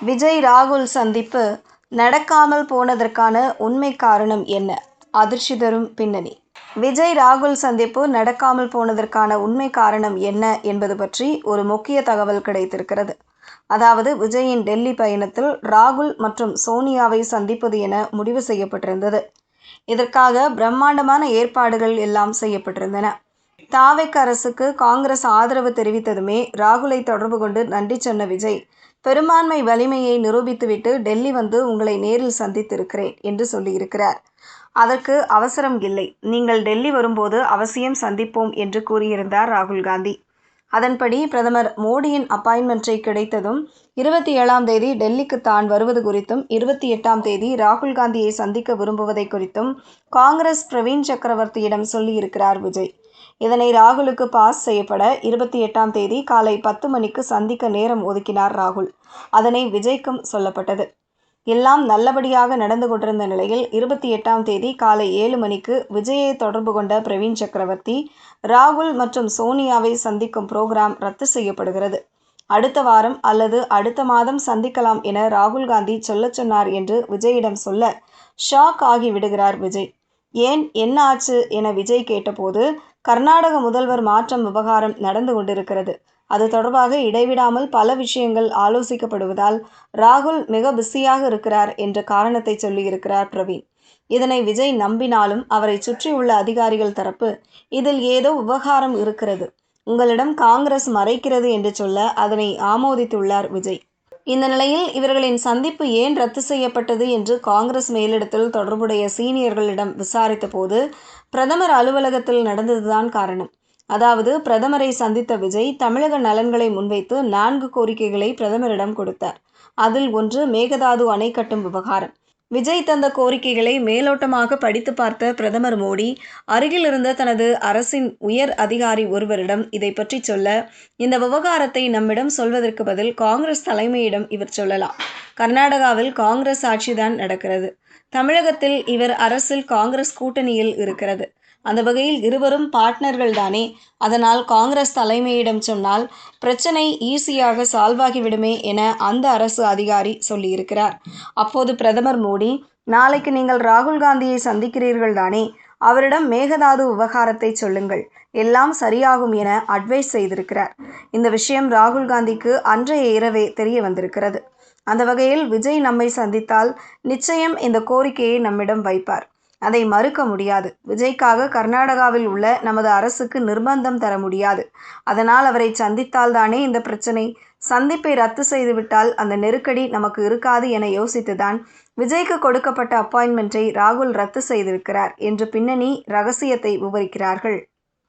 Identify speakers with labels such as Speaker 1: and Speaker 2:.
Speaker 1: விஜய் ராகுல் சந்திப்பு நடக்காமல் போனதற்கான உண்மை காரணம் என்ன? அதிர்ச்சி தரும் பின்னணி. விஜய் ராகுல் சந்திப்பு நடக்காமல் போனதற்கான உண்மை காரணம் என்ன என்பது பற்றி ஒரு முக்கிய தகவல் கிடைத்திருக்கிறது. அதாவது விஜயின் டெல்லி பயணத்தில் ராகுல் மற்றும் சோனியாவை சந்திப்பது என முடிவு செய்யப்பட்டிருந்தது. இதற்காக பிரம்மாண்டமான ஏற்பாடுகள் எல்லாம் செய்யப்பட்டிருந்தன. தாவேக் அரசுக்கு காங்கிரஸ் ஆதரவு தெரிவித்ததுமே ராகுலை தொடர்பு கொண்டு நன்றி சொன்ன விஜய், பெரும்பான்மை வலிமையை நிரூபித்துவிட்டு டெல்லி வந்து உங்களை நேரில் சந்தித்திருக்கிறேன் என்று சொல்லியிருக்கிறார். அதற்கு அவசரம் இல்லை, நீங்கள் டெல்லி வரும்போது அவசியம் சந்திப்போம் என்று கூறியிருந்தார் ராகுல் காந்தி. அதன்படி பிரதமர் மோடியின் அப்பாயின்மெண்ட்டை கிடைத்ததும் 27ஆம் தேதி டெல்லிக்கு தான் வருவது குறித்தும் 28ஆம் தேதி ராகுல் காந்தியை சந்திக்க விரும்புவதை குறித்தும் காங்கிரஸ் பிரவீன் சக்கரவர்த்தியிடம் சொல்லியிருக்கிறார் விஜய். இதனை ராகுலுக்கு பாஸ் செய்யப்பட 28ஆம் தேதி காலை 10 மணிக்கு சந்திக்க நேரம் ஒதுக்கினார் ராகுல். அதனை விஜய்க்கும் சொல்லப்பட்டது. எல்லாம் நல்லபடியாக நடந்து கொண்டிருந்த நிலையில் 28ஆம் தேதி காலை 7 மணிக்கு விஜயை தொடர்பு கொண்ட பிரவீன் சக்கரவர்த்தி, ராகுல் மற்றும் சோனியாவை சந்திக்கும் புரோகிராம் ரத்து செய்யப்படுகிறது, அடுத்த வாரம் அல்லது அடுத்த மாதம் சந்திக்கலாம் என ராகுல் காந்தி சொல்லச் சொன்னார் என்று விஜயிடம் சொல்ல ஷாக் ஆகி விடுகிறார் விஜய். ஏன், என்ன ஆச்சு என விஜய் கேட்டபோது, கர்நாடக முதல்வர் மாற்றம் விவகாரம் நடந்து கொண்டிருக்கிறது, அது தொடர்பாக இடைவிடாமல் பல விஷயங்கள் ஆலோசிக்கப்படுவதால் ராகுல் மிக பிஸியாக இருக்கிறார் என்ற காரணத்தை சொல்லியிருக்கிறார் பிரவீன். இதனை விஜய் நம்பினாலும் அவரை சுற்றியுள்ள அதிகாரிகள் தரப்பு இதில் ஏதோ விவகாரம் இருக்கிறது, உங்களிடம் காங்கிரஸ் மறைக்கிறது என்று சொல்ல அதனை ஆமோதித்துள்ளார் விஜய். இந்த நிலையில் இவர்களின் சந்திப்பு ஏன் ரத்து செய்யப்பட்டது என்று காங்கிரஸ் மேலிடத்தில் தொடர்புடைய சீனியர்களிடம் விசாரித்த போது பிரதமர் அலுவலகத்தில் நடந்ததுதான் காரணம். அதாவது பிரதமரை சந்தித்த விஜய் தமிழக நலன்களை முன்வைத்து 4 கோரிக்கைகளை பிரதமரிடம் கொடுத்தார். அதில் ஒன்று மேகதாது அணை கட்டும் விவகாரம். விஜய் தந்த கோரிக்கைகளை மேலோட்டமாக படித்து பார்த்த பிரதமர் மோடி அருகில் இருந்த தனது அரசின் உயர் அதிகாரி ஒருவரிடம் இதை பற்றி சொல்ல, இந்த விவகாரத்தை நம்மிடம் சொல்வதற்கு பதில் காங்கிரஸ் தலைமையிடம் இவர் சொல்லலாம், கர்நாடகாவில் காங்கிரஸ் ஆட்சிதான் நடக்கிறது, தமிழகத்தில் இவர் அரசில் காங்கிரஸ் கூட்டணியில் இருக்கிறது, அந்த வகையில் இருவரும் பார்ட்னர்கள் தானே, அதனால் காங்கிரஸ் தலைமையிடம் சொன்னால் பிரச்சனை ஈஸியாக சால்வ் ஆகிவிடுமே என அந்த அரசு அதிகாரி சொல்லியிருக்கிறார். அப்போது பிரதமர் மோடி, நாளைக்கு நீங்கள் ராகுல் காந்தியை சந்திக்கிறீர்கள் தானே, அவரிடம் மேகதாது விவகாரத்தை சொல்லுங்கள், எல்லாம் சரியாகும் என அட்வைஸ் செய்திருக்கிறார். இந்த விஷயம் ராகுல் காந்திக்கு அன்றைய இரவே தெரிய வந்திருக்கிறது. அந்த வகையில் விஜய் நம்மை சந்தித்தால் நிச்சயம் இந்த கோரிக்கையை நம்மிடம் வைப்பார், அதை மறுக்க முடியாது. விஜய்க்காக கர்நாடகாவில் உள்ள நமது அரசுக்கு நிர்பந்தம் தர முடியாது, அதனால் அவரை சந்தித்தால் தானே இந்த பிரச்சனை, சந்திப்பை ரத்து செய்துவிட்டால் அந்த நெருக்கடி நமக்கு இருக்காது என யோசித்துதான் விஜய்க்கு கொடுக்கப்பட்ட அப்பாயின்மெண்ட்டை ராகுல் ரத்து செய்திருக்கிறார் என்று பின்னணி ரகசியத்தை விவரிக்கிறார்கள்.